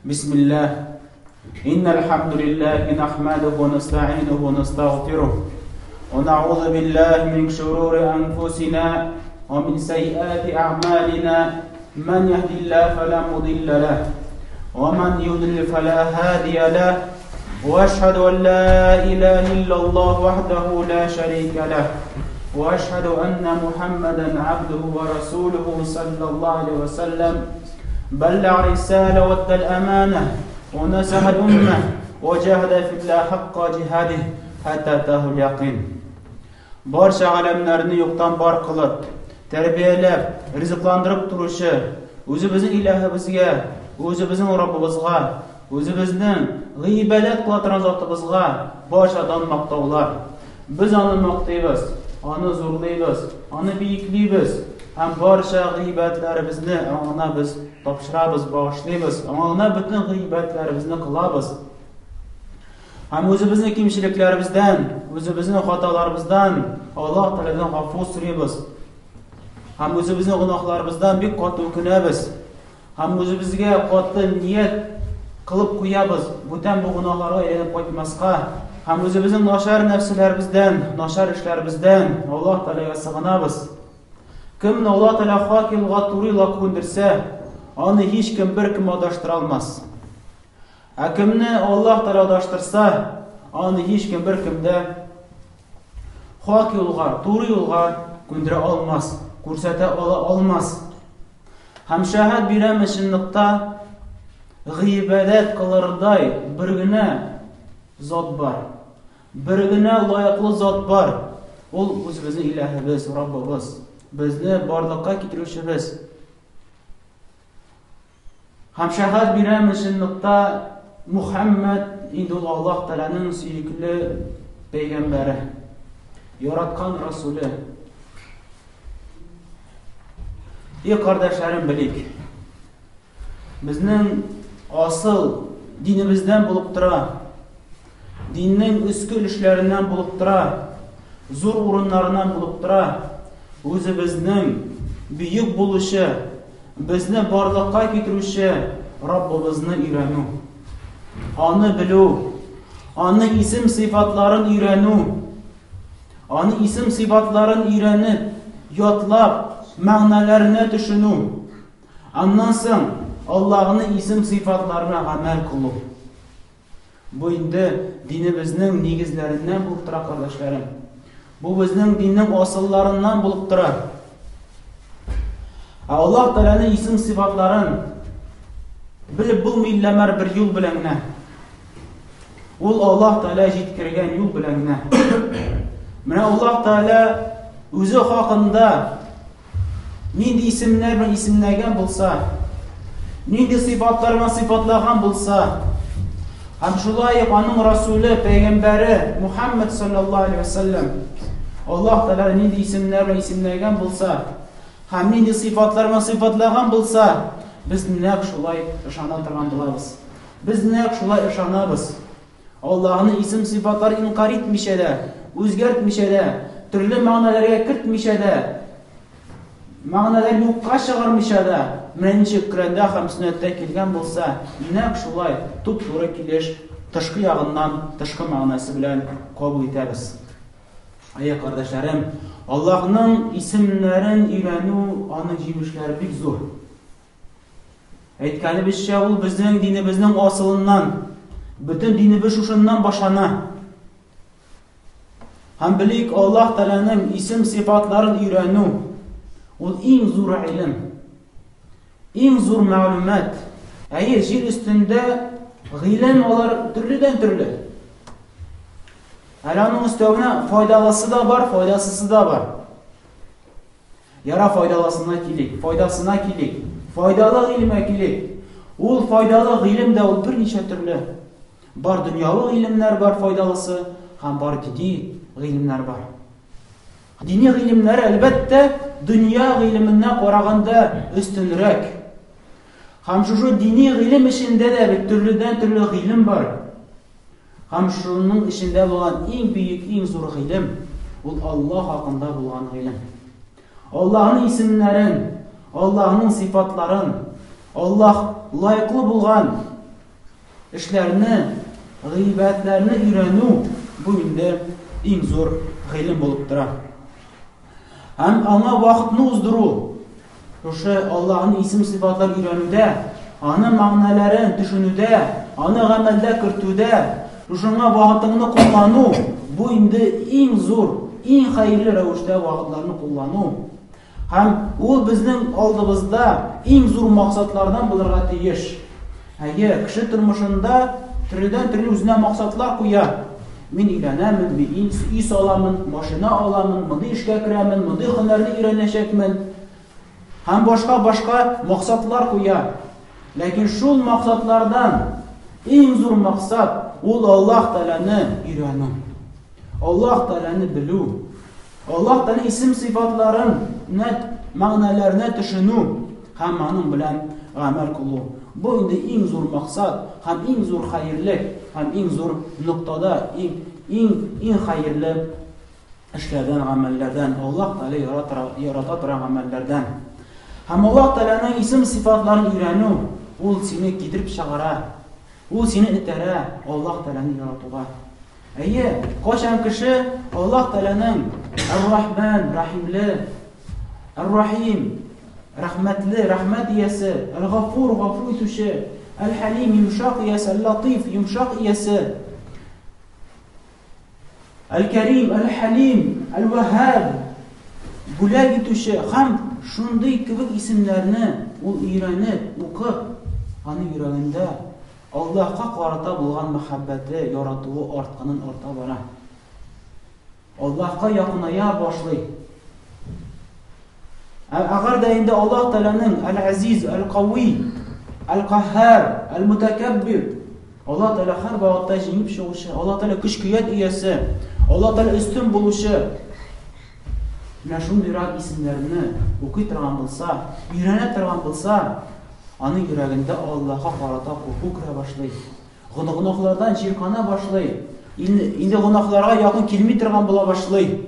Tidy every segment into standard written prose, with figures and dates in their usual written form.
بسم الله إن الحمد لله نحمده ونستعينه ونستغفره ونعوذ بالله من شرور أنفسنا ومن سيئات أعمالنا من يهد الله فلا مضل له ومن يضلل فلا هادي له وأشهد أن لا إله إلا الله وحده لا شريك له وأشهد أن محمدا عبده ورسوله صلى الله عليه وسلم بلغ رسالة وأدى الأمانة ونصح الأمة وجاهد في الله حق جهاده حتى أتاه اليقين. Barcha alamlarni yo'qdan bor qilib, tarbiyalab, rizqlantirib turuvchi, o'zi bizning ilahimizga, o'zi bizning Robbimizga, o'zi bizning g'ibodat qiladigan zotimizga barchadan maqtovlar. Biz uni maqtaymiz, uni zo'rlaymiz, uni buyuklaymiz. Ham barcha g'ibatlarimizni ona biz topshiramiz, bag'ishlaymiz. Ona butun g'ibatlarimizni qilamiz. Ham o'zimizning kimchiliklarimizdan, o'zimizning xatolarimizdan Alloh taoladan g'afur so'raymiz. Ham o'zimizning gunohlarimizdan bir qattiq o'kinamiz. Ham o'zimizga qattiq niyat qilib qo'yamiz. Butun bu gunohlarga aylanib qo'ymasqa, ham o'zimizning noshar nafslarimizdan, noshar ishlarimizdan Alloh taolaga sig'inamiz. Kimni Alloh taolo hokil g'aturiy qo'ndirsa, uni hech kim bir kim adashtira olmas. Kimni Alloh taolo adashtirsa, uni hech kim bir kimda hokil yo'lga, to'g'ri yo'lga qo'ndira olmas, ko'rsata olmas. Ham shahad beramiz shinliqda g'ibodat qilarday birgina zot bor. Birgina loyiqli zot bor. Ul o'zimizning ilahimiz, Robbimiz. Bizni borliqqa keltiruvchimiz. Ham shahad beramiz shinliqda Muhammad indul Alloh taolaning suyukli payg'ambari, yaratgan rasuli. Ey qardaşlarım, bilik. Bizning asıl dinimizden bo'lib tura, dinning uskul ishlaridan bo'lib tura, zo'r o'rinlaridan bo'lib tura, o'zi bizning buyuk bo'lishi, bizni borliqqa keltiruvchi Robbimizni o'rganu, onu biluv, onu isim sifatlarini o'rganu, onu isim sifatlarini o'rganib, yodlab, ma'nolarini tushunu. Ondan so'ng Allohning isim sifatlarini amal qilib. Bu endi dinimizning negizlaridan bo'lib turadi, qardoshlarım. Bu bizning dinning asillaridan bo'lib turadi. Alloh taolaning isim sifatlarini bilib bilmaylar bir yo'l bilangna. Ul Alloh taolo yetkirgan yo'l bilangna. Mana Alloh taolo o'zi haqida nindi isimlar bilan isimlagan bo'lsa, nindi sifatlar bilan sifatlagan bo'lsa, ham shulay onun rasuli, payg'ambari Muhammad sallallohu alayhi vasallam Alloh taolo nindi isimlar bilan isimlagan bo'lsa, ham nindi sifatlar bilan sifatlagan bo'lsa, biz naq shulay ishona turgan bo'lamiz. Biz naq shulay ishonamiz. Allohning ism sifatlari inqor etmishada, o'zgartmishada, turli ma'nolarga kiritmishada, ma'nolarni yo'qqa chiqarmishada, menimcha Qur'onda ham sunnatda kelgan bo'lsa, naq shulay to'g'ri kelish tashqi yog'idan, tashqi ma'nosi bilan qabul etamiz. Ey qardoshlarım, Allohning ismlarini o'rganu, uni jimishlari bek zo'r. Aytganimizcha, u bizning dinimizning aslidan, butun dinimiz shundan boshlana. Ham bilik Alloh taolaning ism sifatlarini o'rganu, u eng zo'r ilm, eng zo'r ma'lumot. Yer ustida ilm olar turlidan turli. Alaning ustida foydalisi da bor, foydasisi da bor. Yara foydalasına kelik, foydasına kelik, faydalı ilme kelik. Ul faydalı ilimde ul bir necha turli. Bor dunyoviy ilimlar bor faydalısı, ham bor diniy ilimlar bor. Diniy ilimlar albatta dunyo ilmidan qaraganda ustunroq. Ham shu diniy ilim ishinde de turlidan turli ilim bor. Ham shuning ishinde bo'lgan eng buyuk, eng zo'r ilim ul Alloh haqida bo'lgan ilim. Allah'ın isimlerin, Allah'ın sifatların, Allah layıklı bulgan эшләрне, гыйбатларны өйрәнү бу инде иң зур гыйлем булып тора. Һәм аңа вакытны уздыру, шушы Аллаһның исем-сыйфатларын өйрәнүдә, аның мәгънәләрен төшенүдә, аны гамәлдә кертүдә, шушыңа вакытыңны куллану, бу инде иң зур, иң хәерле рәвештә вакытларны куллану. Һәм ул безнең алдыбызда иң зур максатлардан булырга тиеш. Кеше тормышында төрледән-төрле үзенә максатлар куя. Мин өйләнәмен, мин үй саламын, машина аламын, мондый эшкә керәмен, мондый һөнәрне өйрәнәчәкмен. Һәм башка максатлар куя. Ләкин шул максатлардан иң зур максат ул Аллаһ Тәгаләне өйрәнү. Аллаһ Тәгаләне белү. Аллаһ Тәгалә исем-сыйфатларын, мәгънәләренә төшенү һәм аның белән гамәл кылу. Бу инде иң зур максат һәм иң зур хәерлек һәм иң зур нуктада иң хәерле эшләрдән, гамәлләрдән, Аллаһ Тәгалә ярата торган гамәлләрдән. Һәм Аллаһ Тәгаләнең исем-сыйфатларын өйрәнү ул сине китереп чыгара. Ул сине этәрә Аллаһ Тәгаләне яратуга. Кайчан кеше Аллаһ Тәгаләнең Ар-Рахман, Рахимле, Ар-Рахим, рәхмәтле, рәхмәт иясе, Әл-Гафур, гафу итүче, Әл-Халим, йомшак иясе, Әл-Латиф, йомшак иясе, Әл-Кәрим, Әл-Халим, Әл-Ваһһаб, бүләк итүче һәм шундый кебек исемнәрне ул өйрәнеп, укып, аны йөрәгендә Аллаһка карата булган мәхәббәте, яратуы артканын арта бара. Аллаһка якыная башлый. Әгәр дә инде Аллаһ Тәгаләнең Әл-Азиз, Әл-Кави, Әл-Каһһар, Әл-Мутакаббир, Аллаһ Тәгалә һәр вакытта җиңеп чыгучы, Аллаһ Тәгалә көч-куәт иясе, Аллаһ Тәгалә өстен булучы. Менә шундый исемнәрне укый торган булса, өйрәнә торган булса, аның йөрәгендә Аллаһка карата курку керә башлый. Гынаһлардан җиркана башлый. Инде гынаһларга якын килми торган була башлый.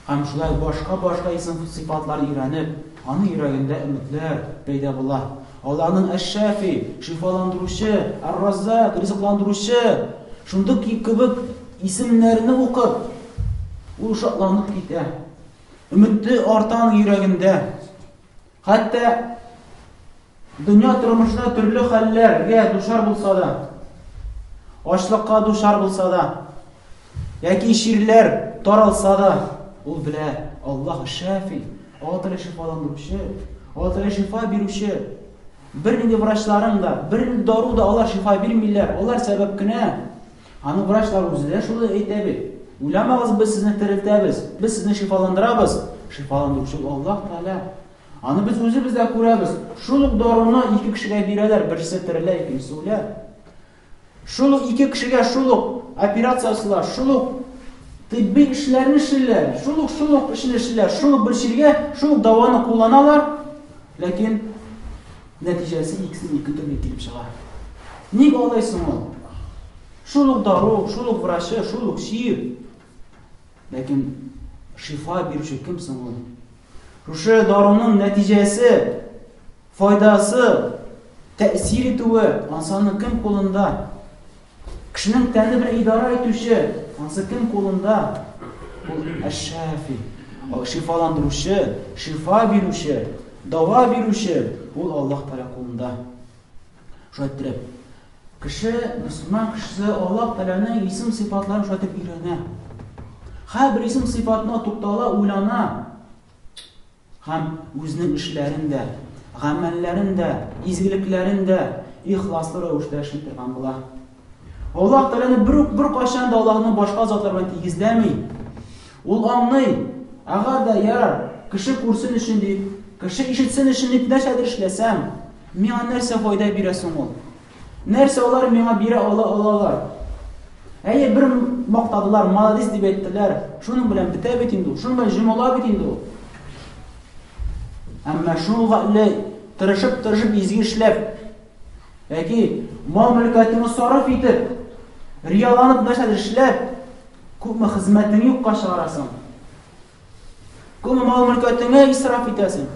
Һәм шулай башка исем-сыйфатлар өйрәнеп, аның йөрәгендә өметләр пәйда була. Аллаһның Әш-Шафи, шифаландыручы, Ар-Раззак, ризыкландыручы, шундый кебек исемнәрне укып, ул шатланып китә. Өмете арта аның йөрәгендә. Хәтта дөнья тормышында төрле хәлләргә душар булса да, ачлыкка душар булса да, яки ширләр таралса да, ул белә, Аллаһ Шафи, Аллаһ Тәгалә шифаландыручы, Аллаһ Тәгалә шифа бирүче. Бернинди врачларың да, бернинди дару да алар шифа бирмиләр. Алар сәбәп кенә. Аны врачлар үзе дә шулай әйтә бит. Уйламагыз, без сезне терелтәбез, без сезне шифаландырабыз. Шифаландыручы Аллаһ Тәгалә. Аны без үзебез дә күрәбез. Шул ук даруны ике кешегә бирәләр, берсе терелә, икенчесе үлә. Шул ук ике кешегә шул ук операциялар, шул ук тибби эшләрне эшләр, шул ук эшне эшләр, шул ук бер чиргә, шул ук даваны кулланалар, ләкин нәтиҗәсе икесе ике төрле килеп чыга. Ник алайсың ул? Шул ук дару, шул ук врачы, шул ук шир. Ләкин шифа бирүче кем соң ул? Шушы даруның нәтиҗәсе, файдасы, тәэсир итүе ансаның кем кулында? Кешенең тәне белән идара итүче ансы кем кулында? Ул Әш-Шафи, шифаландыручы, шифа бирүче, дава бирүче, ул Аллаһ Тәгалә кулында. Шулай кеше, мөселман кешесе Аллаһ Тәгаләнең исем-сыйфатларын шулай өйрәнә. Һәр исем-сыйфатына туктала, уйлана. Һәм үзенең эшләрендә, гамәлләрендә, изгелекләрендә ихласлы рәвештә эшли торган була. Аллаһ Тәгаләне бер кайчан да Аллаһның башка затлар белән тигезләми. Ул аңлый, әгәр дә ярар, кеше күрсен өчен дип, кеше ишетсен өчен дип нәрсәдер эшләсәм, миңа нәрсә файда бирәсең ул? Нәрсә алар миңа бирә алалар? Бер мактадылар, молодец дип әйттеләр. Шуның белән бетә бит инде ул, шуның белән җимала бит инде ул. Әмма шуңа тырышып изге эшләп, яки мал-мөлкәтеңне сарыф итеп, рияланып нәрсәдер эшләп, күпме хезмәтеңне юкка чыгарасың. Күпме мал-мөлкәтеңне исраф итәсең.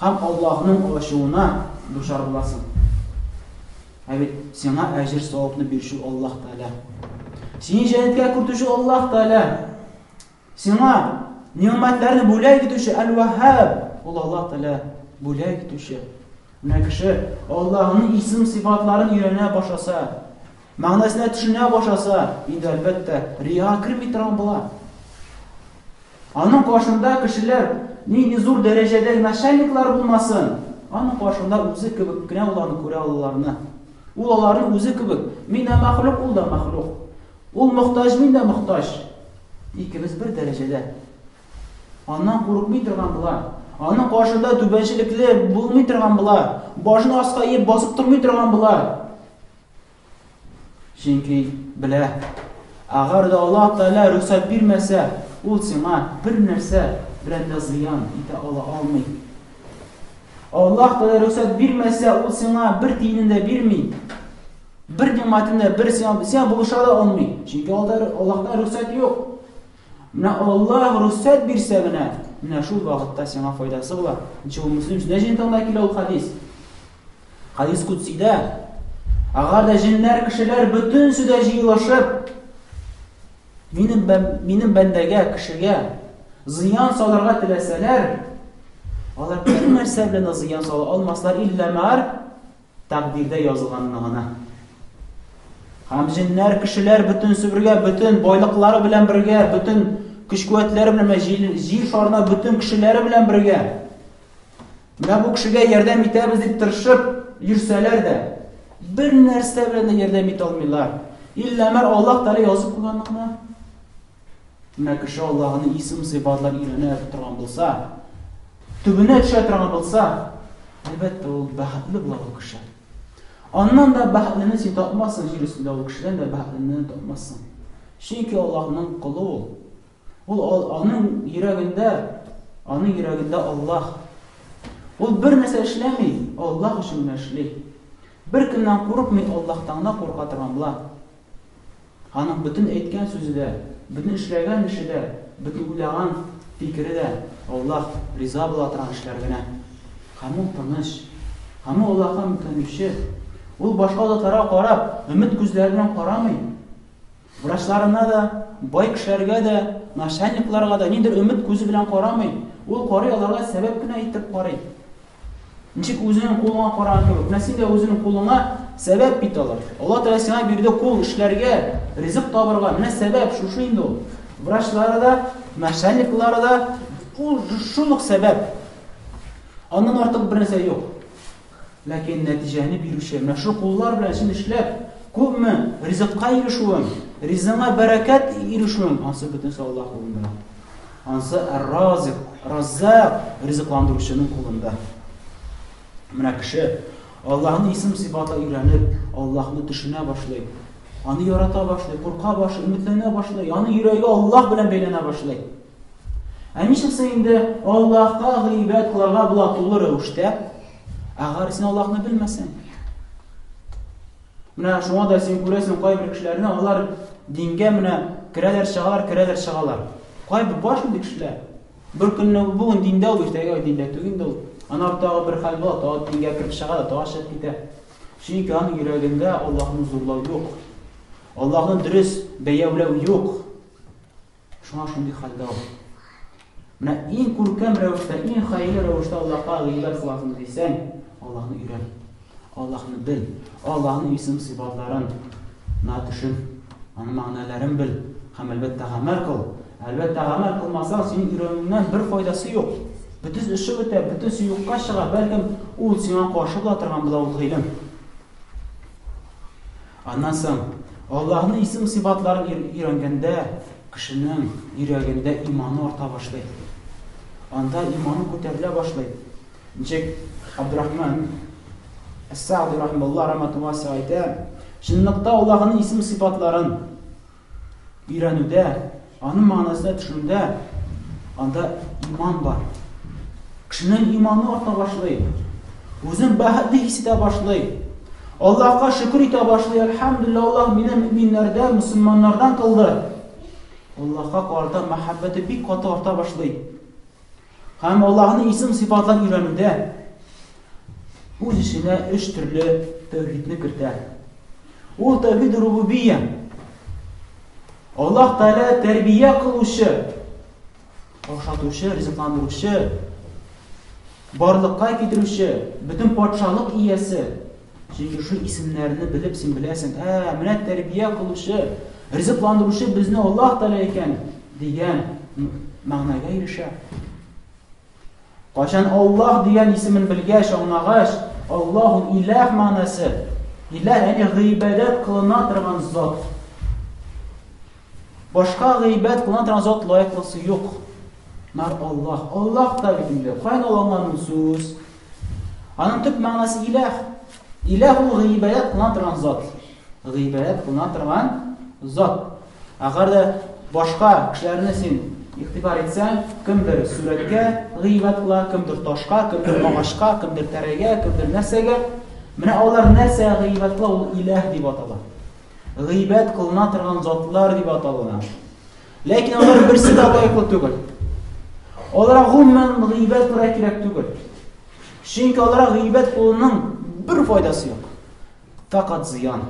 Һәм Аллаһның ачуына душар буласың. Evet, sana əjir savabını berişi Allah Teala. Seni cennetke kurtuşu Allah Teala. Sana nimetlerini bulay gituşu El-Vahhab. Allah Teala bulay gituşu. Ne kişi Allah'ın isim sıfatlarını öğrenmeye başlasa, manasını düşünmeye başlasa, elbette riya kirmitiran bular. Onun karşında kişiler ne zor derecede meşaylikler bulmasın. Onun karşında özü kibik ne olanı göre Allah'ını. Onların özü kibik. Mine mahluk, ol da mahluk. Ol muhtaç, min de muhtaç. İkimiz bir derecede. Ondan korkmaytırgan bular. Onun karşında tübençilikler bulmaytırgan bular. Başını asqayıp basıp durmaytırgan bular. Çünkü bile, eğer de Allah Teala ruhsat vermese, ol sana bir nerse bilen de ziyan ite almayı. Allah Teala ruhsat vermese, ol sana bir dininde vermeyi. Bir nimetinde bir sen buluşa da olmayı. Çünkü Allah'tan ruhsat yok. Allah ruhsat verse bana, şu vakitte sana faydası var. Çünkü Müslüman ne cintandaki o hadis. Hadis kutside. Eğer de cinler kişiler bütün süde jiylaşıp benim bendege kişiye ziyan salarga tileseler, onlar bir nerse bilen ziyan salar almaslar illa mer takdirde yazılganlığına. Hem cinler kişiler bütün süpürge, bütün boylıkları bilen birge, bütün güç kuvvetleri bilen, jil şarına bütün kişileri bilen birge. Ve bu kişiye yardım etmemiz deyip tırışıp yürseler de bir nerse bilen de yardım et olmuyorlar. İlla mer Allah Teala yazıp kullanıqına. Ne kişi Allah'ın isim sıfatları öğrenip turgan bulsa, tübüne düşe turgan bulsa, elbette o bahatlı bular o kişi. Ondan da bahatlını sen tapmazsın, jir üstünde o kişiden de bahatlını tapmazsın. Çünkü Allah'ın kulu ol. Onun yüreğinde Allah. Ol bir nesel işlemi, Allah için işley. Bir kimden korkmay, Allah'tan da korkatırgan bular. Onun bütün etken sözü de, bütün işlegen işi de, bütün uylagan fikri de Allah riza bulatıran işlerine. Hamı tanış, hamı Allah'a mütenüşü. Ol başka zatlara qarab, ümit gözlerinden qaramay. Vraçlarına da, boy kişilerge de, naşanlıklarga da nedir ümit gözü bilen qaramay. Ol qaraylarga sebep kine itip qaray. Nичек özünün koluna qaran kebek, näsin de özünün koluna sebep bit alır. Allah Teala sana bir de kol işlerge, rizq tabırga, ne sebep şu indi ol. Vraçlara da, naşanlıklara da şuluk sebep. Ondan artık bir nese yok. Lakin neticeni bir şey. Şu kullar bilen şimdi işlep, köpmü rizqqa erişuum, rizqına bereket erişuum. Ansı bütünse Allah kulunda. Ansı er-razik, razzaq rizqlandırışının kulunda. Mına kişi Allah'ın isim sıfatı öğrenip, Allah'ını düşüne başlayıp, onu yarata başlayıp, korka başlayıp, ümitlenmeye başlayıp, yani yüreği Allah bilen beylene başlayıp. Nişinse indi Allah'a gıybet kılarga bulatulur rövüşte, eğer sen Allah'ını bilmesen. Mına şuna da sen göresin kayber kişilerini, onlar dinge mına kireler çağalar. Kayber baş mı kişiler? Bir gün bugün dinde ol işte, dinde tügünde ol. Anartağı bir hal var, tağı dinge kirip çağalar, tağı şet gider. Çünkü onun yüreğinde Allah'ın huzurluğu yok. Allah'ın dürüst beyevlevi yok. Şuna şimdi halde ol. Mına en kurkem rövüşte, en hayırlı rövüşte Allah'a gıybet kılasın deysen, Allah'ını öğren, Allah'ını bil, Allah'ın isim sıfatlarını düşün, onun manalarını bil, hem elbette amel kıl. Elbette amel kılmazsan senin öğreniminden bir faydası yok. Bütün işi biter, bütün suyuqqa çıkar, belki o sana karşı bulatırgan bula ol ilim. Ondan sonra Allah'ın isim sıfatlarını öğrengende, kişinin yüreğinde imanı orta başlayır. Onda imanı ko'tarile başlayır. Nechek Abdurrahman Es-Sa'di rahimehullah rahmatullah aytadi. Şunliqda Allah'ın isim sıfatlarını öğrenüde, onun manasını düşünüde, onda iman var. Kişinin imanı orta başlayır. Özün bahatlı hissete başlayır. Allah'a şükür ete başlayır. Elhamdülillah Allah beni müminlerden, Müslümanlardan kıldı. Allah'a karşı muhabbeti bir kat orta başlayır. Hem Allah'ın isim sıfatlarını öğrenüde, Үз эченә 3 төрле тәүхидне кертә. Ул тәүхид рубубия. Аллаһ Тәгалә тәрбия кылучы, ашатучы, ризыкландыручы, барлыкка китерүче, бөтен патшалык иясе. Чөнки шу исемнәрне белеп син беләсең, менә тәрбия кылучы, ризыкландыручы безне Аллаһ Тәгалә икән дигән мәгънәгә ирешә. Кашан Аллаһ дигән исемен белгәч, аңлагач, Аллаһ илаһ мәгънәсе. Илаһ яни гыйбадәт кылына торган зат. Башка гыйбадәт кылына торган зат лайыклысы юк. Нар Аллаһ. Аллаһ та бит кайын алган сүз. Аның төп мәгънәсе илаһ. Илаһ ул гыйбадәт кылына торган зат. Гыйбадәт кылына торган зат. Агар да башка кешеләрне син игътибар итсәң, кемдер сүрәткә гыйбадәт кыла, кемдер ташка, кемдер агачка, кемдер тәрәгә, кемдер нәрсәгә. Менә алар нәрсә гыйбадәт кыла, ул илаһ дип атала. Гыйбадәт кылына торган затлар дип аталына. Ләкин алар берсе дә лайыклы түгел. Аларга гомумән гыйбадәт кылырга кирәк түгел. Чөнки аларга гыйбадәт кылуның бер файдасы юк. Фақат зыян.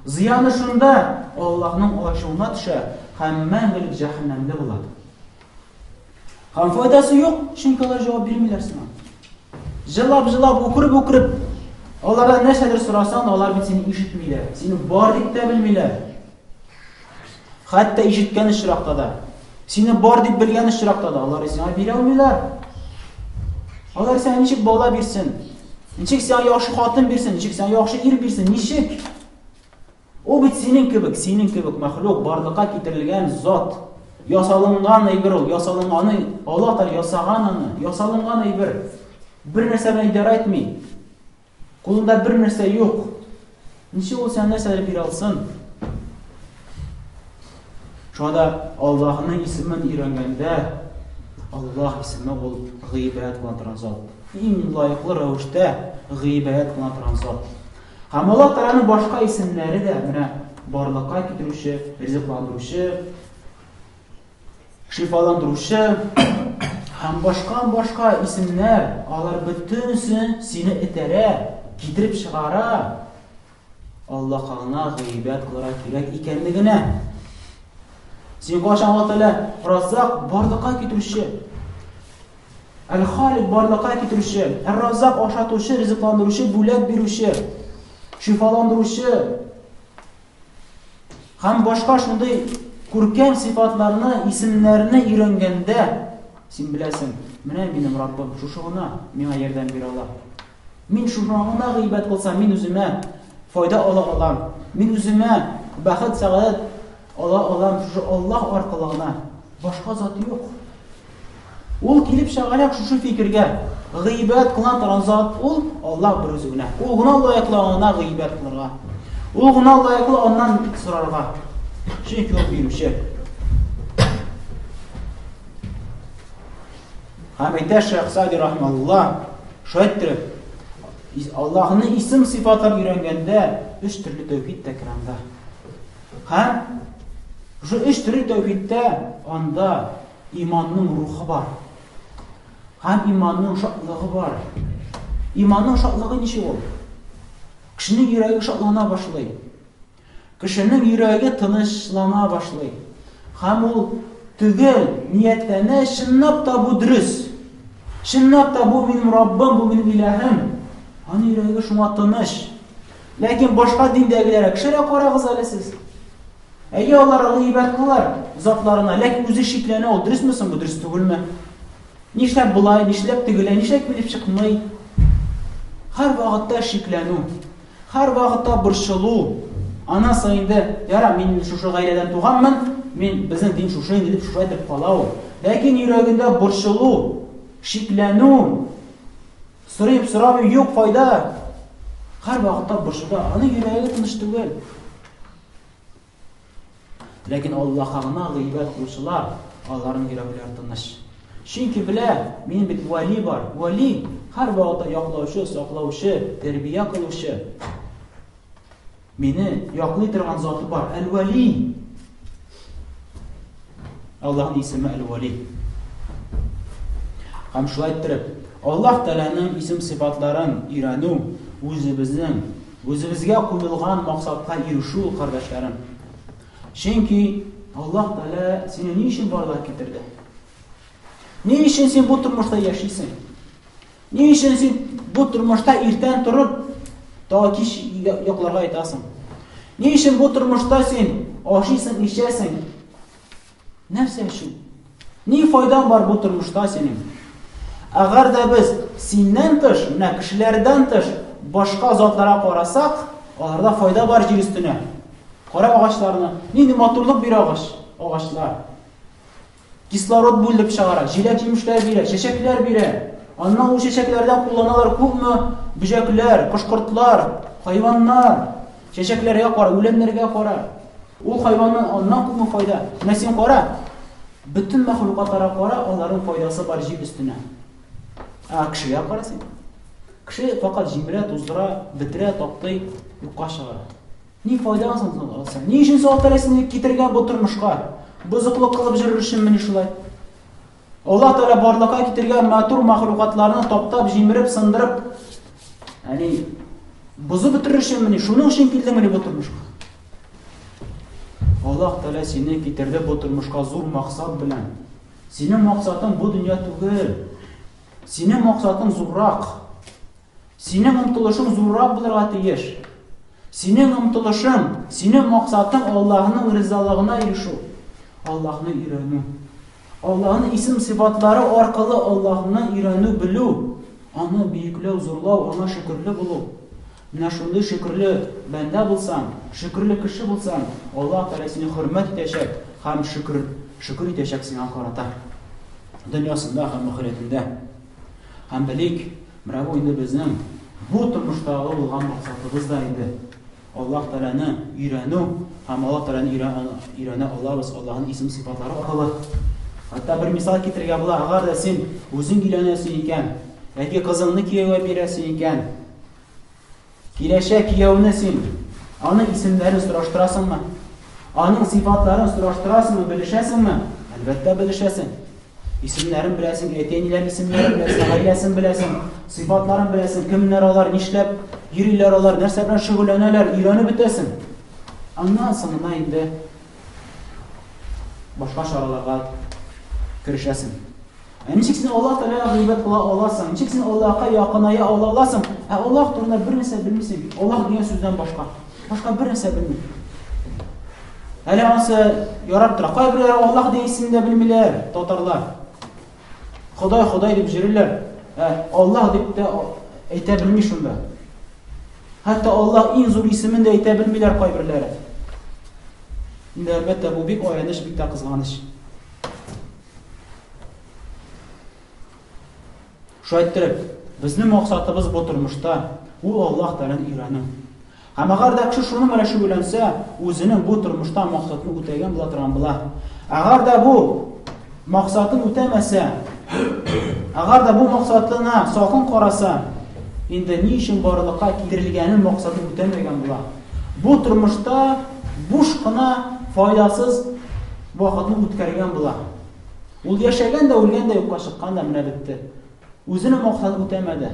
Зыяны шунда, Аллаһның ачуына төшә һәм мәңгелек җәһәннәмдә булады. Һәм файдасы юк, чөнки алар җавап бирмиләр сиңа. Җылап, укырып, алардан нәрсәдер сорасаң, алар бит сине ишетмиләр. Сине бар дип тә белмиләр. Хәтта ишеткән очракта да, сине бар дип белгән очракта да алар сиңа бирә алмыйлар. Алар сиңа ничек бала бирсен? Ничек сиңа яхшы хатын бирсен? Ничек сиңа яхшы ир бирсен? Ничек? О бит синең кебек мәхлук, барлыкка китерелгән зат. Ясалынган әйбер ул, ясалынганы Аллаһ Тәгалә ясаган аны, ясалынган әйбер. Бер нәрсә белән идара итми. Кулында бер нәрсә юк. Ничек ул сиңа нәрсәләр бирә алсын? Шунда Аллаһның исемен өйрәнгәндә, Аллаһ исеме ул гыйбадәт кылына торган зат. Иң лайыклы рәвештә гыйбадәт кылына торган зат. Һәм Аллаһ Тәгаләнең башка исемнәре дә менә барлыкка китерүче, ризыкландыручы, шифаландыручы һәм башка исемнәр, алар бөтенсен сине этәрә, китереп чыгара. Аллаһка гына гыйбадәт кылырга кирәк икәнлегенә. Син кашан Аллаһ Тәгалә Раззак барлыкка китерүче, Әл-Халик барлыкка китерүче, Әр-Раззак ашатучы, ризыкландыручы, бүләк бирүче, шифаландыручы һәм башка шундый күркәм сыйфатларны, исемнәрне өйрәнгәндә, син беләсең, менә минем Раббым шушы гына миңа ярдәм бирә ала. Мин шушы гына гыйбадәт кылсам, мин үземә файда ала алам. Мин үземә бәхет, сәгадәт ала алам шушы Аллаһ аркылы гына. Башка зат юк. Ул килеп чыгарак шушы фикергә. Гыйбадәт кылган торган зат ул Аллаһ бер үзе генә. Ул гына лайыклы гыйбадәт кылырга. Ул гына лайыклы аннан сорарга. Чөнки ул бирүче. Һәм әйтә Шәйх Сади рахмаллаһ, шайтыр Аллаһның исем сыйфатларын өйрәнгәндә 3 төрле тәүхид тәкърарында. Һәм шу 3 төрле тәүхидтә анда иманның рухы бар. Һәм иманның шатлыгы бар. Иманның шатлыгы ничек ул? Кешенең йөрәге шатлана башлый. Кешенең йөрәге тынычлана башлый. Һәм ул түгел, ниятләнә, чынлап та бу дөрес. Чынлап та бу минем Раббым, бу минем илаһым. Аны йөрәге шуңа тыныч. Ләкин башка диндәгеләр кешеләр карагыз әле сез. Әйе, алар гыйбадәт кылар затларына, ләкин үзе шикләнә, ул дөресме соң, бу дөрес түгелме? Нишләп булай, нишләп тегелә, нишләп килеп чыкмый? Һәр вакытта шикләнү, һәр вакытта борчылу. Ана сайында, яра, мин шушы гаиләдән туганмын, мин безнең дин шушы инде дип шушы әйтеп калау. Ләкин йөрәгендә борчылу, шикләнү, сорап юк файда. Һәр вакытта борчылу, аны йөрәге тыныч түгел. Ләкин Аллаһка гына гыйбадәт кылучылар, аларның йөрәкләре тыныч. Чөнки белә, мин бит вали бар. Вали һәр вакытта яклаучы, саклаучы, тәрбия кылучы. Мине яклый торган заты бар. Әл-Вали. Аллаһның исеме Әл-Вали. Һәм шулай итеп, Allah Teala'nın isim sıfatların iranu, o'zimizga qo'yilgan maqsadga erishuv kardeşlerim. Çünkü Allah Teala seni niçin varlığa getirdi? Niçin sen bu turmuşta yaşaysın? Niçin sen bu turmuşta erten turup ta ki yoklarga aytasın? Niçin bu turmuşta sen aşıysın, içersin? Nefse için. Ne faydan var bu turmuşta senin? Eğer de biz senden tış, ne kişilerden tış başka zatlara qarasak, onlarda fayda var yer üstüne. Qara ağaçlarına. Ne motorluk bir ağaçlar. Kislorod bulup çıgarar, jilek yemişler bile, çiçekler bile. Ondan o çiçeklerden kullanırlar küpmü? Böcekler, kuşkurtlar, hayvanlar. Çiçeklerge qara, ölemlerge qara. O hayvandan ondan küpmü fayda? Nesin qara? Bütün mahlukatlara qara, onların faydası var yer üstüne. Kişiye qarasın. Kişi fakat cimret, uzdura, bitire, taktay, yuqa çıgarar. Ne fayda alsan? Ne için soğutarasını getirgen bu turmuşqa? Bozukluq qılıp жүрүшүн meni şulay. Allah Teala barlığa getirgen matur mahlukatlarını toptab, jimirip, sındırıp, yani buzu bitirişin meni, şunun için kildi meni bu turmuşqa. Allah Teala seni getirdi bu turmuşqa zor maksat bilen. Senin maksatın bu dünya tugul. Senin maksatın zorrak. Senin umtuluşun zorrak bulurga teyiş. Senin umtuluşun, senin maksatın Allah'ın rızalığına erişu. Allah'ını öğrenu. Allah'ın isim sıfatları arkalı Allah'ını öğrenu bilu. Onu büyüklü, zorlav, ona şükürlü bulu. Mine şunday şükürlü bende bulsan, şükürlü kişi bulsan, Allah Teala seni hürmet edecek, hem şükür edecek seni akarata. Dünyasında hem ahiretinde. Hem bilik, bu indi bizim bu turmuştağı olgan maksatımız da indi. Allah Teala'nı öğrenu, hem Allah Teala'nı öğrene alırız Allah'ın isim sıfatları arkalı. Hatta bir misal getirge bular, agar da sen özün gilenesin iken, belki kızını kiyeve biresin iken, kileşe kiyevenesin, onun isimlerini soruşturasın mı? Onun sıfatlarını soruşturasın mı, bilişesin mi? Elbette bilişesin. İsimlerin bilesin, eteniler isimlerin bilesin, ailesin bilesin, sıfatların bilesin, kimler olar, nişlep, yürüler olar, nerse bilen şügüleneler, İran'ı bitesin. Ondan sonra indi başka şaralarga kirişesin. Niçiksin Allah Teala'ya gıybet kıla olasın, niçiksin Allah'a yakınaya olasın. Allah turuna bir nese bilmişsin, Allah diye sözden başka bir nese bilmiyor. Hele ansı yarabdıra, kaybirer Allah diye isimini de bilmiyorlar, totarlar. Xuday deyip jirirler. Allah deyip de eytebilmiş onda. Hatta Allah en zor ismini de eytebilmirler kaybirlere. Şimdi elbette bu bir oyanış, bir de kızganış. Şu ettirip, bizim maksatımız bu turmuşta, o Allah Teala'nın öğrenu. Ama eğer de kişi şunu böyle şügülense, özünün bu turmuşta maksatını ötegen bulatıran bular. Eğer de bu maksatını ötemese, eğer de bu maksatına sakın qarasa, indi niçin barlığa getirilgenin maksatını ötemegen bular. Bu turmuşta boşqına, faydasız vaxtını ötkergen bular. Ol yaşagan da, ölgen de yoqqa chiqqan da mine bitti. Özünün maksatını ötemedi.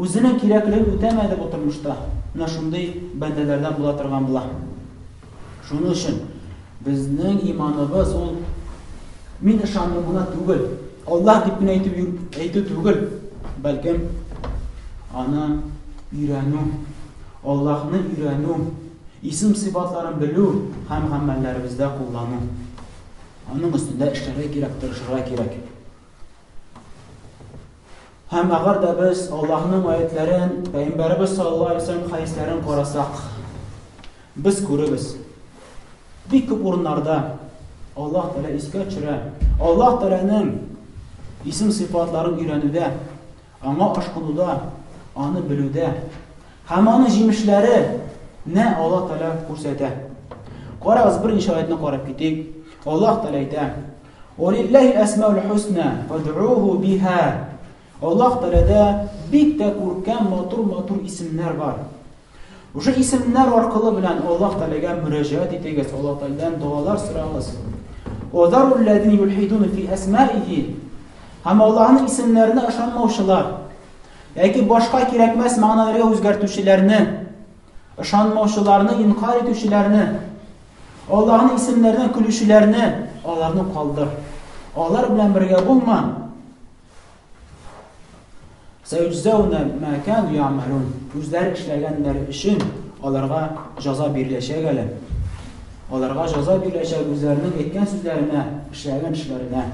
Özünün kerakligini ötemedi bu turmuşta. Mine şunday bendelerden bulatırgan bular. Şunun için bizning imanımız ol min işandım buna tugul. Allah dipine eytib tugul. Belkim ana öğrenu, Allah'ını öğrenu, isim sıfatlarını bilu, hem amellerimizde kullanı. Onun üstünde işlere gerek, tırışıra gerek. Hem eğer de biz Allah'ın ayetlerin, Peygamberimiz sallallahu aleyhi ve sellem hadislerini qarasak, biz görürüz. Bir köp orunlarda Allah Teala iske çire, Allah Teala'nın isim sıfatlarını öğrenüde, ona aşkınıda, onu bilüde, hem onun jimişleri ne Allah Teala kursete. Qarağız bir inşaatını qarab ketik. Allah Teala ayta: "Olillahi el-esmaul husna fad'uhu biha." Allah Teala'da bir de kurkan matur isimler var. Şu isimler arkalı bilen Allah Teala'ya müracaat eteceğiz. Allah Teala'dan dualar sorarız. "Odarul ladin yulhidun fi esma'ihi." Һәм Аллаһның исемләренә ышанмаучылар, яки башка кирәкмәс мәгънәләргә үзгәртүчеләрне, ышанмаучыларны инкар итүчеләрне, Аллаһның исемләренә көлүчеләрне, аларны калдыр. Алар белән бергә булма. Сәйүҗзәүнә мә кану яъмалун. Үзләре эшләгәннәр өчен аларга җәза биреләчәк әле. Аларга җәза биреләчәк үзләренең әйткән сүзләренә, эшләгән эшләренә.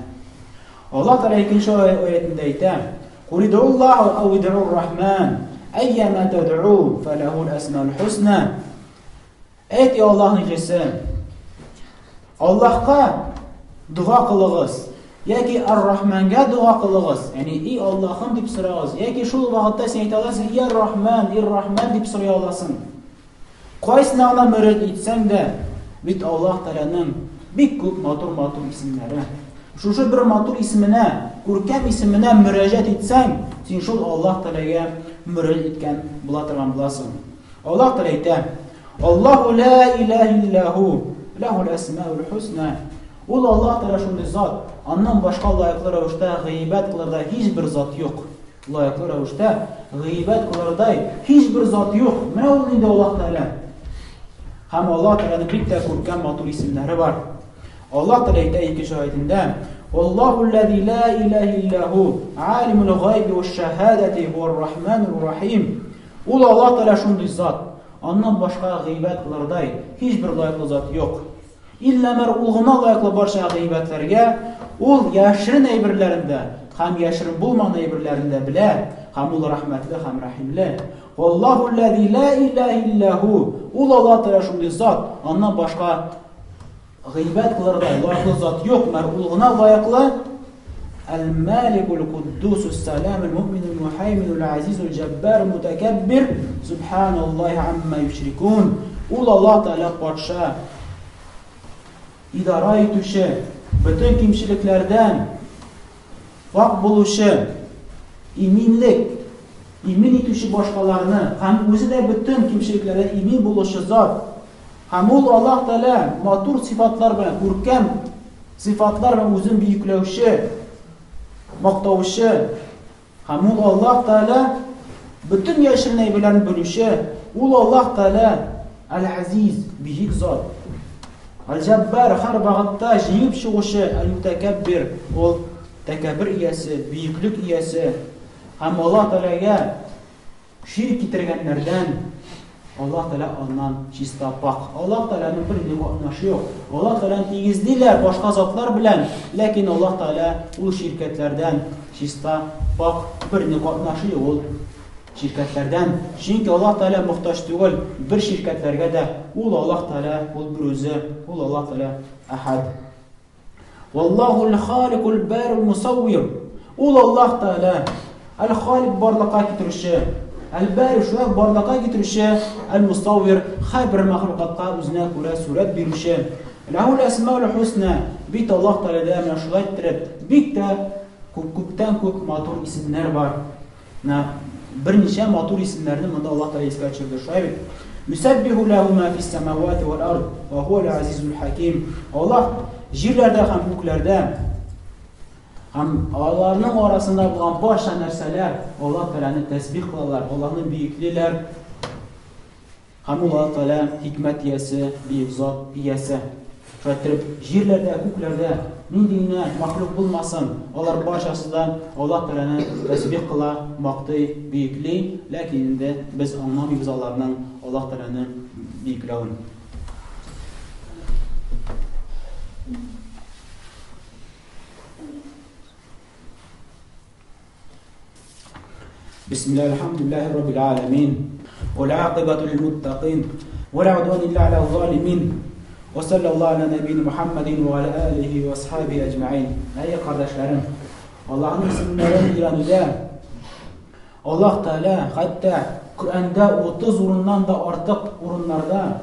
Аллаһ Тәгалә икенче аятында әйтә: "Кулидуллаһу ау идур-рахман, әйяма тад'у фалахул асмаул хусна." Әйт Аллаһның җесе. Аллаһка дуа кылыгыз. Яки Ар-Рахманга дуа кылыгыз. Яни и Аллаһым дип сорагыз. Яки шул вакытта син әйтә аласың: "Я Рахман, Ир-Рахман" дип сорый аласың. Кайсына гына мөрәҗәгать итсәң дә, бит Аллаһ Тәгаләнең бик күп матур исемнәре. Шушы бер матур исеменә, күркәм исеменә мөрәҗәгать итсәң, син шул Аллаһ Тәгаләгә мөрәҗәгать иткән була торган буласың. Аллаһ Тәгалә әйтә: "Аллаһу ла илаһа иллаһу, лахул асмаул хусна." Ул Аллаһ Тәгалә шундый зат, аннан башка лаеклы рәвештә гыйбадәт кылырда һичбер зат юк. Лаеклы рәвештә гыйбадәт кылырдай һичбер зат юк. Менә ул инде Аллаһ Тәгалә. Һәм Аллаһ Тәгаләнең бик тә күркәм матур исемнәре бар. Аллаһ Тәгалә әйтә икенче аятында: "Валлаһу аллазӣ ла илаһа иллаһу, алимул гайби ваш-шаһадати хуар-рахманур рахим." Ул Аллаһ Тәгалә шундый зат, аннан башка гыйбадәт кылырдай һичбер лаеклы зат юк. Илләмәр ул гына лаеклы барча гыйбадәтләргә, ул яшерен әйберләрендә һәм яшерен булмаган әйберләрендә белә, һәм ул рәхмәтле һәм рәхимле. Валлаһу аллазӣ ла илаһа иллаһу. Ул Аллаһ Тәгалә шундый зат, аннан башка гыйбадәт кылырдай лаеклы зат юк, мәр ул гына лаеклы. Ал-Маликул Куддусус Саламул Муъминул Мухайминул Азизул Джаббарул Мутакаббир, Субханаллахи амма юшрикун. Ул Аллаһ Тәгалә патша, идара итүче, bütün кимчелекләрдән вак булучы, иминлек, имин итүче башкаларны һәм үзе дә bütün кимчелекләрдән имин булучы зат. Һәм ул Аллаһ Тәгалә матур сифатлар белән, күркәм сифатлар белән үзен бөекләүче, мактаучы. Һәм ул Аллаһ Тәгалә bütün яшерен әйберләрне белүче. Ул Аллаһ Тәгалә Ал-Азиз, бөек зат. Аль-Джаббар, һәр вакытта җиңеп чыгучы, Аль-Мутакаббир, ул тәкәббер иясе, бөеклек иясе. Һәм Аллаһ Тәгаләгә ширк китергәннәрдән Аллаһ Тәгалә аннан чиста пак. Аллаһ Тәгаләнең бер нигъмәте юк. Аллаһ Тәгаләне тигезлиләр башка затлар белән, ләкин Аллаһ Тәгалә ул ширкәтләрдән чиста пак, бер нигъмәте юк ул şirketlerden. Çünkü Allah Teala muhtaç değil bir şirketlerge de. Ul Allah Teala, ul bir özü, ul Allah Teala ahad. Vallahul halikul barul musavvir. Ul Allah Teala el-halik barlığa getirişi, el-bari şuna barlığa getirişi, el-musavvir her bir mahlukatka özüne göre suret birişi. Lahul esmaul husna. Bit Allah Teala'da meşgul ettirip, bit de küpten küp matur isimler var. Birnişe matur isimlerini manda Allah Teala iska çıldır. Şöyle Yusabbihu lahu ma fis semawati vel ard ve huvel azizul hakim. Allah jirlerde hem göklerde hem ağlarının arasında bulan başka нәрсәләр Allah Teala'nı tesbih kılarlar. Allah'ın büyüklüler. Hem Allah Teala hikmet iyesi, büyük zat iyesi. Şöyle jirlerde, göklerde nindiyine mahluk bulmasın. Onlar başkasından Allah Teala'nı tesbih kıla, maktay, büyüklüğü. Lakin de biz anlamıyoruz Allah'ın Allah Teala'nın büyüklüğünü. Bismillah, elhamdülillahi rabbil alemin. Vel aqibatu lil muttaqin. Ve la udvan illa ala zalimin. Ve sallallahu ala nebiyyina Muhammedin ve ala alihi ve ashabihi ecma'in. Ey kardeşlerim, Allah'ın isimlerini ilanıda Allah Teala hatta Kur'an'da 30 urundan da artık urunlarda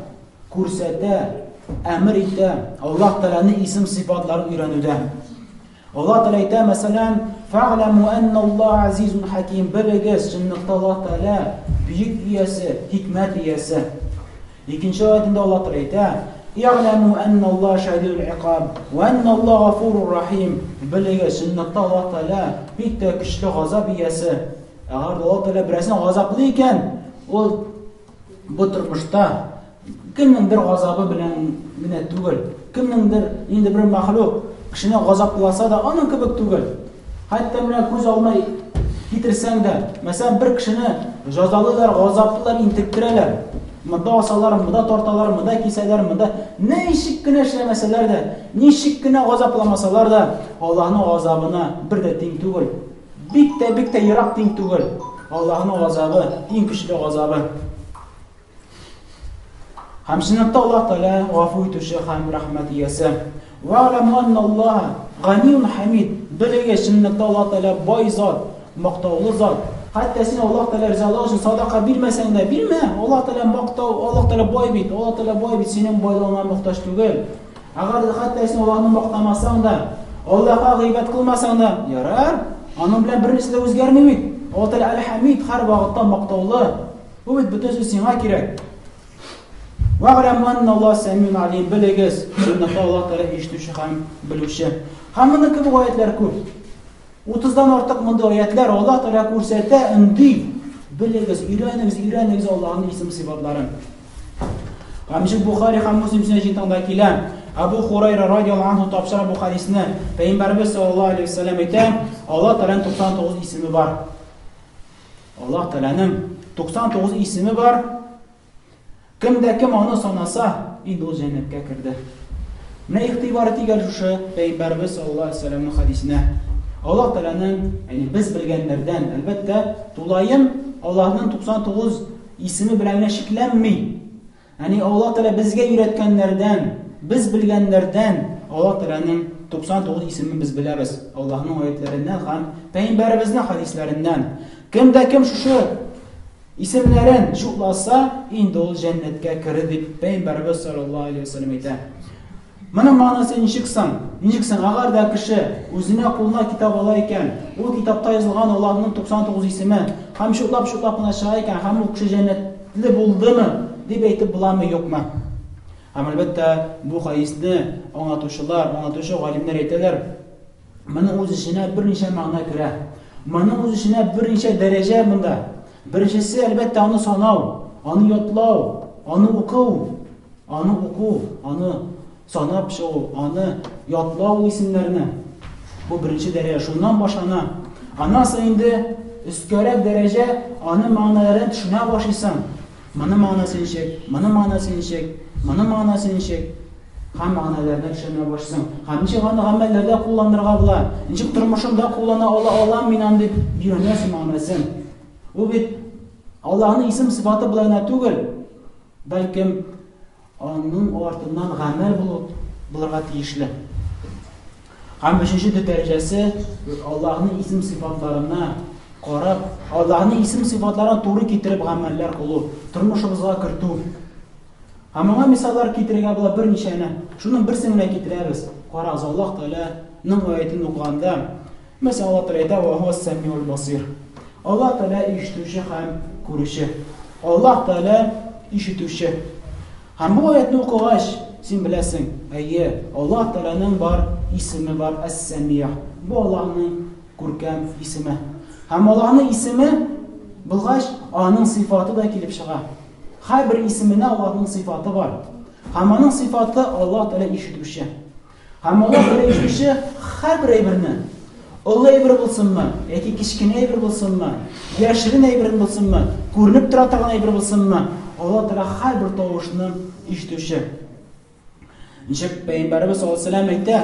kursete, emir ite Allah Teala'nın isim sıfatlarını ilanıda. Allah Teala ite mesela فَعْلَمُوا أَنَّ اللّٰهَ عَز۪يزٌ حَك۪يمٌ Belirgez cennette Allah Teala büyük iyesi, hikmet iyesi. İkinci ayetinde Allah Teala ite يعلموا أن الله شديد العقاب وأن الله غفور رحيم. Bilinglar, sunnatda Alloh taolo bitta kuchli g'azab egasi. Agar Alloh taolo birasini g'azabli ekan, u bu turmushda kimningdir g'azabi bilangina tugul. Kimningdir endi bir maxluq kishini g'azab qilsa-da, uning kibik tugul. Hatto bilan ko'z olmay ketirsang-da, masalan bir kishini jazolilar, g'azablar intiktiralar. Mudda osalar, mudda tortalar, mudda kesalar, mudda neshikgina ishlamasalar-da, neshikgina g'azablamasalar-da, Allohning g'azabini birda teng tugul. Bitta yiroq teng tugul. Allohning g'azabi eng kuchli g'azabi. Hamshinatda Alloh taolo g'afur etuvchi ham rahmat egasi. Va alamanalloh g'aniyun hamid. Bilinglar, sunnatda Alloh taolo boy zot, maqtovli zot. Hatta sen Alloh taolo rizoligi uchun sadaqa bermasang-da, berma. Alloh taolo maqtov, Alloh taolo boy bit, Alloh taolo boy bit, sening boylig'ingga muhtoj tugul. Agar hatta sen Allohni maqtamasang-da, Allohga g'iybat qilmasang-da, yarar. Onun bilan bir narsa o'zgarmaydi. Alloh taolo al-Hamid, har vaqtda maqtovli. Bu butun so'z senga kerak. Va alamanalloh samiyun alim. Bilinglar, sunnatda Alloh taolo eshituvchi ham biluvchi. Hammaning ko'p oyatlar ko'p. 30 dan ortiq bunday oyatlar Alloh taolo ko'rsatdi, indi. Bilinglar, o'rganamiz Allohning ism sifatlari. Hamshi Buxoriy ham Muslim sunnatinda kelgan Abu Hurayra radhiyallohu anhu topshirgan bu hadisni Payg'ambarimiz sollallohu alayhi vasallam aytgan, Alloh taolaning 99 ismi bor. Alloh taolaning 99 ismi bor. Kimda kim uni sanasa, endi o'z jannatga kirdi. Mana ixtiboratiga shu Payg'ambarimiz sollallohu alayhi vasallamning hadisini Alloh taolaning, ya'ni biz bilganlardan, albatta, to'layim Allohning 99 ismi bilan shiklanmay. Ya'ni Alloh taolo bizga o'rgatganlardan, biz bilganlardan Alloh taolaning 99 ismini biz bilamiz. Allohning oyatlaridan ham, Payg'ambarimizning hadislaridan. Kimda kim shu ismlarini shuqlasa, endi u jannatga kirdi deb Payg'ambarimiz sollallohu alayhi vasallam aytadi. Mana ma'nosi nechiksan agarda kishi o'zining qo'lina kitob olar ekan, u kitobda yozilgan Allohning 99 ismi ham shuqlab qilishar ekan, ham u kishi jannatli bo'ldimi deb aytib bularmi yo'qmi? Albatta bu hadisni anlatuvchi olimlar aytadilar. Mana o'z ishina bir necha ma'no kiradi. Mana o'z ishina bir necha daraja bunda. Birinchisi albatta uni sanov, uni yodlov, uni o'quv, uni sanab uni yodlov ismlarini. Bu birinchi daraja. Shundan boshlana. Anasi endi üstkarak daraja uni ma'nolarini tushuna boshlaysan. Mana ma'nosini shek, mana ma'nosini shek. Ham ma'nolarni tushuna boshlaysan. Hamchi amallarda qo'llandirga bo'lar. Inchi turmushimda qo'llana olam men deb yurmas ma'nosin. U bit Allohning ism sifati bilan tugul, balkim onun ortidan g'amal bo'lurga tegishli. Ham 5-darajasi Allohning ism sifatlarini qarab, Allohning ism sifatlarini to'g'ri keltirib g'amallar qilib, turmushimizga kirituv. Hamma misollar keltirgan bo'lar bir nechani. Shundan birsini bilan keltiramiz. Qaraz Alloh taolaning oyatini o'qiganda, masalan Alloh taolo aytadi: "Va huwas samiul basir." Alloh taolo eshituvchi ham ko'rishi. Alloh taolo eshituvchi. Ham bu oyatni o'qigach, sen bilasan, ayye, Alloh taolaning bor ismi bor, As-Samiy. Bu Allohning ko'rkam ismi. Ham Allohning ismi bilg'ach, uning sifatida kelib chiqadi. Har bir ismida Allohning sifati bor. Hammaning sifati Alloh taolo eshituvchi. Ham Alloh taolo eshituvchi har bir ibrini Alloh ibr bo'lsinmi, yoki kichkina ibr bo'lsinmi, yashirin ibr bo'lsinmi, ko'rinib turadigan ibr bo'lsinmi, Alloh taolo har bir tovushni eshituvchi. Nechuk Payg'ambarimiz sollallohu alayhi vasallam aytdi,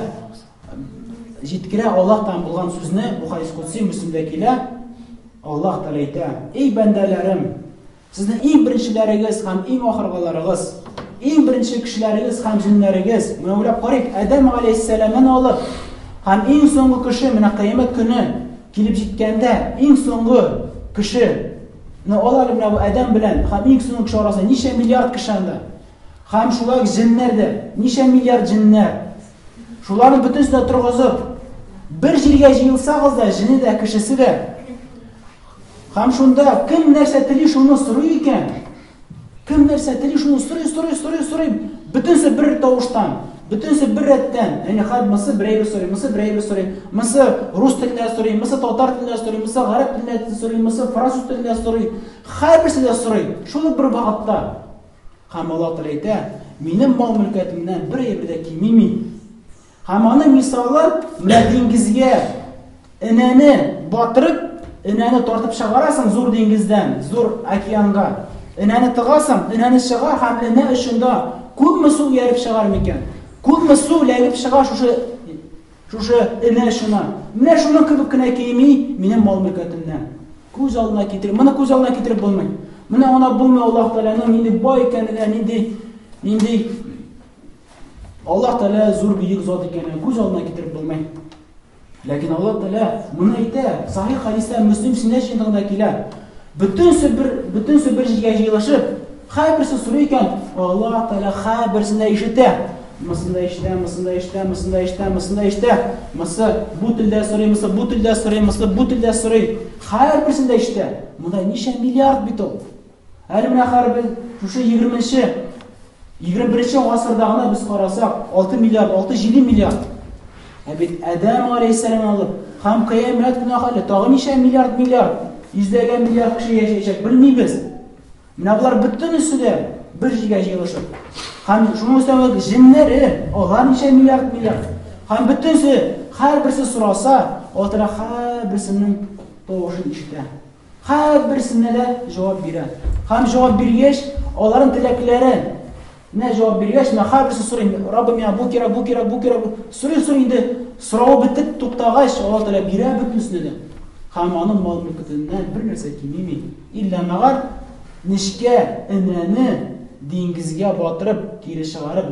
yetkira Allohdan bo'lgan so'zni bu hadis qudsiy Muslimda keladi. Alloh taolo aytadi: "Ey bandalarim, sizning eng birinchilaringiz ham eng oxirgilarigiz, eng birinchi kishilaringiz ham jinnlaringiz, mana ular qarang, Adam alayhisalomdan olib ham eng so'nggi kishi mana qiyomat kuni kelib yetganda eng so'nggi kishini olib mana bu Adam bilan ham eng so'nggi kishi orasida necha milliard kishanda, ham shular jinnlarda necha milliard jinnar. Shularni butunsidan turg'izib bir yilga yig'ilsag'izda jinnida kishisida ham shunda kim narsa tili shuni so'ray ekan. Kim нәрсә тели шуны сорый. Бөтенсе бер тавыштан, бөтенсе бер рәттән. Яни һәрмесе берәйбер сорый. Мысы рус телендә сорый, мысы татар телендә сорый, мысы гарәп телендә сорый, мысы француз телендә сорый. Һәрберсе дә сорый. Шуны бер вакытта. Һәм Аллаһ Тәгалә әйтә: "Минем мал-мөлкәтемнән берәйбер дә кимими." Һәм аны мисаллар диңгезгә энәне батырып, энәне тартып чыгарасың зур диңгездән, зур океанга. Энәне тыгасың, энәне чыгар һәм энә эчендә күпме су ярып чыгар микән? Күпме су ләгеп чыга шушы энә эченә. Менә шуның кебек кенә кими минем мал-мөлкәтемнән. Күз алдына китереп, моны күз алдына китереп булмый. Менә ана булмый Аллаһ Тәгаләнең нинди бай икәнлеген, нинди Аллаһ Тәгалә зур бөек зат икәнлеген күз алдына китереп булмый. Ләкин Аллаһ Тәгалә моны әйтә, Сахих хадистә Муслим синәшендә килә. Бөтенсе бер җиргә җыелышып, һәрберсе сорый икән, Аллаһ Тәгалә һәрберсенә ишетә. Мысында ишетә. Мысы бу телдә сорый, һәрберсендә ишетә. Монда ничә миллиард бит ул. Әле менә һәрбер шушы 21 гасырда гына без карасак, 6 миллиард, 6-7 миллиард. Бит Адам алейһиссалам алып, һәм кыямәт көне хәле тагы ничә миллиард, йөзләгән миллиард кеше яшәячәк, белмибез. Менә булар бөтенесе дә бер җиргә җыелышып. Һәм шуның өстенә җиннәре, алар ничә миллиард. Һәм бөтенесе һәрберсе сораса, Аллаһ һәрберсенең тавышын ишетә. Һәрберсенә дә җавап бирә. Һәм җавап биргәч, аларның теләкләрен ne cevap biriş, ne һәрберсе сорый, Раббым, я бу кирәк. Сорый инде, сорау бетеп туктагач, Аллаһ Тәгалә бирә бөтенесен дә. Һәм аның мал-мөлкәтеннән бер нәрсә кимими. Илля мәгәр нишкә энәне диңгезгә батырып, кире чыгарып,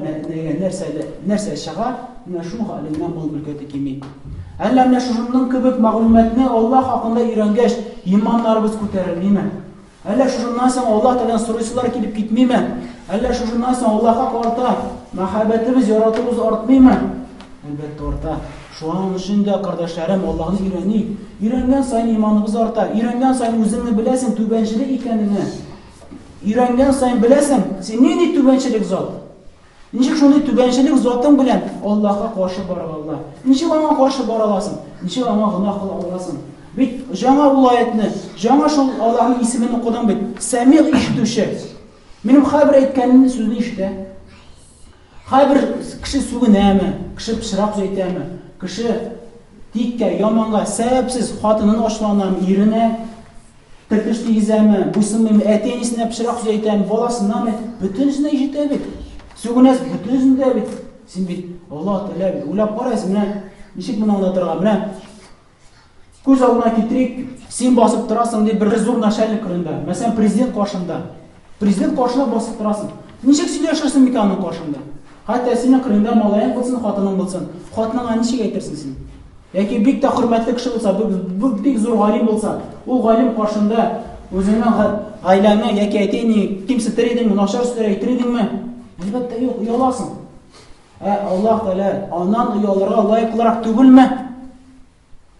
нәрсә чыга, менә шуның хәленнән мал-мөлкәте кими. Әллә менә шуның кебек мәгълүматны Аллаһ хакында өйрәнгәч, иманнарыбыз күтәрелмиме? Әллә шуннан соң Аллаһ Тәгаләдән сорыйсылар килеп китмиме? Әллә шуннан соң Аллаһка карата мәхәббәтебез, яратуыбыз артмыймы? Әлбәттә арта. Шуның өчен дә, кардәшләрем, Аллаһны өйрәник. Өйрәнгән саен иманыбыз арта. Өйрәнгән саен үзеңне беләсең түбәнчелек икәнне. Өйрәнгән саен беләсең, син нинди түбәнчелек зат? Ничек шундый түбәнчелек затың белән Аллаһка каршы бара аласың? Ничек аңа каршы бара аласың? Ничек аңа гынаһ кыла аласың? Бит жаңа ул аятны, жаңа шул Аллаһның исемен укыдым бит. Сәмиғ ишетүче. Минем һәрбер әйткәнне сүзне ишетә. Һәрбер кеше сүгенәме, кеше пычрак әйтәме, кеше тиккә, яманга, сәбәпсез хатынын ашланам, иренә тәктеш тигезәме, буйсынмыймы, әтәнисенә пычрак әйтәме, баласынамы, бөтенесенә ишетә бит. Сүгенәс бөтенесендә бит. Син бит Аллаһ Тәгалә бит. Уйлап карайсың, менә ничек моны аңлатырга, менә күз алдына китерик, син басып торасың дип бер зур начальник кырында, мәсәлән, президент каршында. Президент каршына басып торасың. Ничек сөйләшерсең микән аның каршында? Хәтта синең кырында малаең булсын, хатының булсын. Хатыныңа ничек әйтерсең син? Яки бик тә хөрмәтле кеше булса, бик зур галим булса, ул галим каршында үзеңнең гаиләңә яки әйтәйни, кимсе тиридеңме, начар сүзләр әйтирдеңме? Әлбәттә юк, уяласың. Аллаһ Тәгалә аннан уялырга лаеклырак түгелме?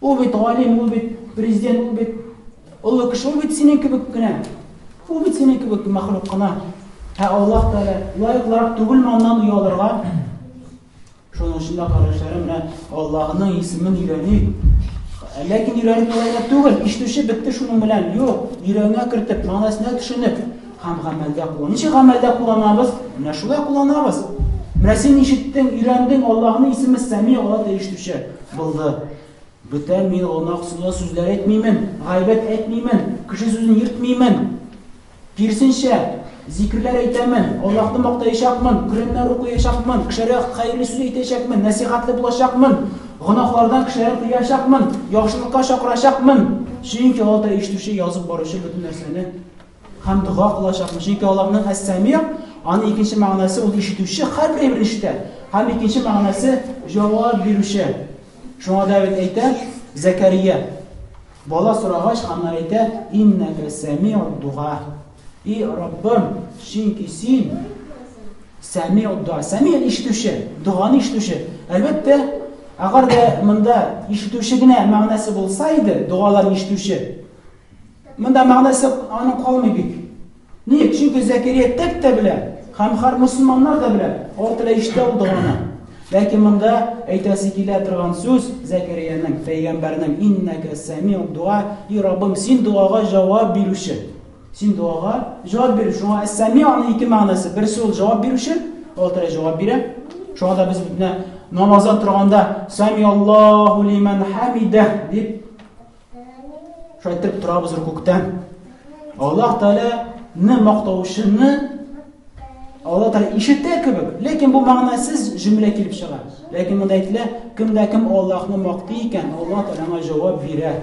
Ул бит галим, ул бит президент, ул бит олы кеше, ул бит синең кебек кенә. Ул бит синең кебек мәхлук кына. Аллаһ Тәгалә лаеклырак түгелме аннан уялырга? Шуның өчен дә карашларым, менә Аллаһның исемен өйрәник. Ләкин өйрәнеп булган түгел, ишетүче бетте шуның белән. Юк, йөрәгенә кертеп, мәгънәсенә төшенеп, һәм гамәлдә куллан. Ничек гамәлдә кулланабыз? Менә шулай кулланабыз. Менә син ишеттең, өйрәндең, Аллаһның исеме Сәми, Аллаһ да ишетүче булды. Бүтән мин гынаһсыз сүзләр әйтмимен, гайбәт әйтмимен, кеше сүзен йөртмимен. Кирсенчә, зикрләр әйтәмен, Аллаһны мактаячакмын, Коръәннәр укыячакмын, кешеләргә хәерле сүз әйтәчәкмен, насихатлы булачакмын, гынаһлардан кешеләрне тыячакмын, яхшылыкка чакырачакмын. Чөнки Аллаһ ишетүче, язып баручы бөтен нәрсәне һәм дуга кылачакмын. Чөнки Аллаһның әс-Сәми, аның икенче мәгънәсе ул ишетүче, һәрбер ишетә. Һәм икенче мәгънәсе җавап бирүче. Шуңа да әйтә Закария. Бала сорагач, һәм әйтә: "Иннәка сәми'уд дуга." И Раббым, чөнки син сәми'уд дуга, сәми' ишетүче, дуганы ишетүче. Әлбәттә, агар да монда ишетүче генә мәгънәсе булса иде, дугаларны ишетүче. Монда мәгънәсе аның калмый бик. Niye? Çünkü Zekeriya tek de bile, hem har Müslümanlar da bile ortada işte olduğunu. Lakin bunda aytası kilatırgan söz Zekeriya'nın, peygamberinin inneke semi'ud dua, Rabbim sen duaga cevap beruşi. Sen duaga cevap beruşi. Şuna es-semi'un iki manası. Birisi ol cevap beruşi, ortada cevap bere. Şu anda biz namazdan turganda Semiallahu limen hamide deyip şu ayttirip turabız rukuktan. Allah Teala'nın maqtavuşunu Allah Teala işittiği gibi. Lakin bu manasız cümle kelip çıkar. Lakin bunda aytilar kimde kim Allah'ını maqtayken Allah Teala'ga cevap verir.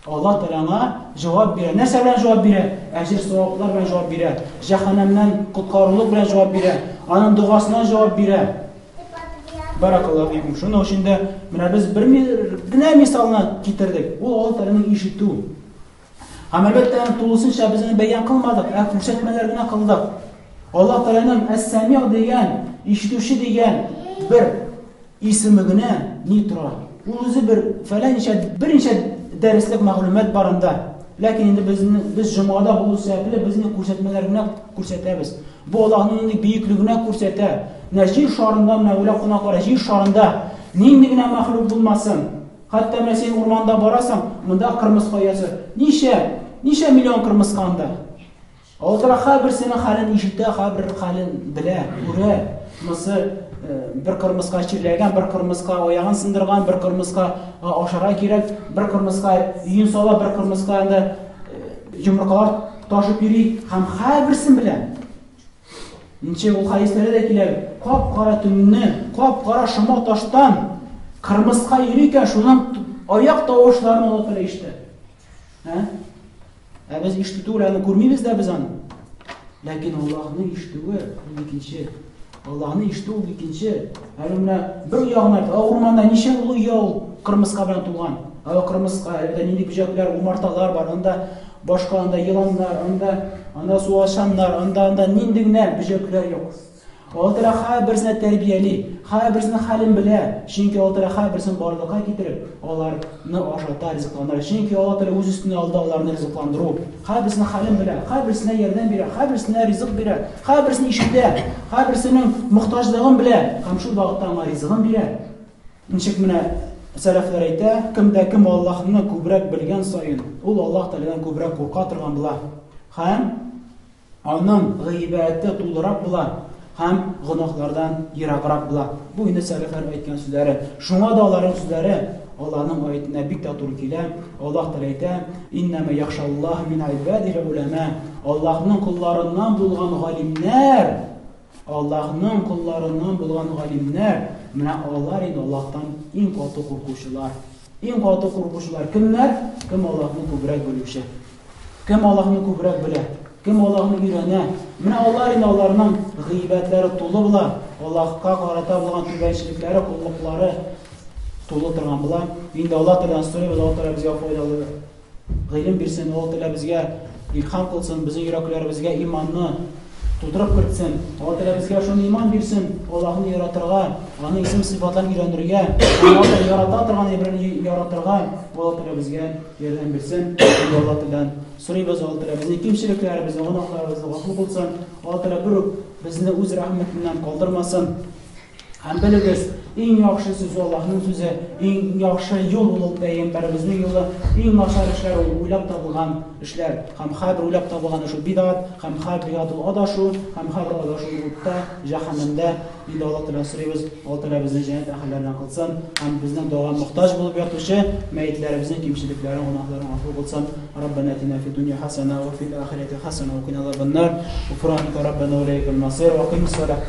Allah Teala'ga cevap verir. Nersa bilan cevap verir? Ecir savaplar bilan cevap verir. Cehennemden qutqaruluk bilan cevap verir. Onun duasına cevap verir. Barakallahu fikum. Şunu şimdi biz bir misalını getirdik. O Allah Teala'nın işittiği. Ama elbette to'lisincha bizini bayon qilmadik, ko'rsatmalarni qildik. Allah Teala'nın es-sami' degan, eshituvchi degan bir ismigini nitro. O'zi birinchi darslik ma'lumot boranda. Lakin endi biz jamoada bu sababli bizni ko'rsatmalarni ko'rsatamiz. Bu Allohning buyukligini ko'rsatadi. Najir shorindan navlab qara, jir shorinda ningligina maxluq bo'lmasin. Hatto men sen o'rmonda borasan, bunda qirmiz qo'yasi. Necha million qirmiz qanda. Alloh har bir seni halin eshitdi, har bir halin bila, ko'ra. Misol bir qirmizga chirlagan, bir qirmizga oyog'ini sindirgan, bir qirmizga oshara kerak, bir qirmizga yun sola, bir qirmizga endi yumruqlar toshib yuri, ham har birsin bilan. Necha u hadislarda keladi, qop-qora tunni, qop-qora shumoq toshdan qirmizga yurikan, shundan oyoq tovushlarini Alloh taolo eshitdi. Biz eshituvlarni ko'rmaymiz-da biz uni. Lakin Allohning eshituvi ikkinchi. Allohning eshituvi ikkinchi. Mana bir yo'g'ni o'rmonda necha ulug' yo'l qirmizqa bilan tug'an. Qirmizqa endi bujoqlar, umartalar bor, unda boshqa unda yilonlar, unda suvaşanlar, unda nindigina bujoqlar yo'q. Alloh har birisini tarbiyali, har birisini halim bila. Chunki Alloh har birisini borliqqa keltirib, ularni oshota rizqlantiradi. Chunki Alloh o'z ustiga oldi ularni rizqlantirib, har birisini halim bila, har birisini yordam beradi, har birisini rizq beradi, har birisini ishida, har birisining muhtojligini bila, ham shu vaqtda ular rizqini beradi. Nechik mana salaflar aytadi, kimda kim Allohni ko'proq bilgan sayin, u Alloh taoladan ko'proq qo'rqa turgan bo'lar. Ham onun g'aybati to'liroq bo'lar. Ham gunohlardan yiroqroq bo'lar. Bu endi salaflar aytgan so'zlari. Shunga da ularning so'zlari Allohning oyatida bitta to'g'ri keladi. Alloh taolo aytadi: "Innama yaxshalloh min ibadihi ulama." Allohning qullaridan bo'lgan g'olimlar, Allohning qullaridan bo'lgan g'olimlar, mana ular endi Allohdan eng qattiq qo'rquvchilar. Eng qattiq qo'rquvchilar kimlar? Kim Allohni ko'proq biluvchi. Kim Allohni ko'proq biladi. Kim Allohni o'rganadi. Mana ularning g'iybatlari to'la bo'lar. Allohga qarata bo'lgan tubanchiliklari, qulluqlari to'la turgan bo'lar. Endi Alloh taoladan so'raymiz, Alloh taolo bizga foydali ilm bersin, Alloh taolo bizga ilhom qilsin, bizning yuraklarimizga iymonni to'ldirib kiritsin. Alloh taolo bizga shuni iymon bersin, Allohni yaratirgan, uning ism sifatlarini o'rgantirgan, Alloh taolo yarata turgan ibrini yaratirgan, Alloh taolo bizga yordam bersin. Alloh taoladan so'raymiz, Alloh taolo bizning kimchiliklarimizni, gunohlarimizni g'afur qilsin. Alloh taolo bizni o'z rahmatidan qoldirmasin. Ham bilamiz, eng yaxshi so'z Allohning so'zi, eng yaxshi yo'l payg'ambarimizning yo'li, eng yaxshi ishlar o'ylab topilgan ishlar, ham har bir o'ylab topilgan shu bidat, ham har bir bidat adashu, ham har bir adashu o'tda, jahannamda. Endi Alloh taoladan so'raymiz, Alloh taolo bizni jannat ahllaridan qilsin, ham bizning duoga muhtoj bo'lib yotuvchi mayitlarimizning kimchiliklarini, gunohlarini afv qilsin. Robbana atina fid dunya hasana va fil oxirati hasana va qina azoban nar. Ufranika robbana va ilaykal masir va qimis salat.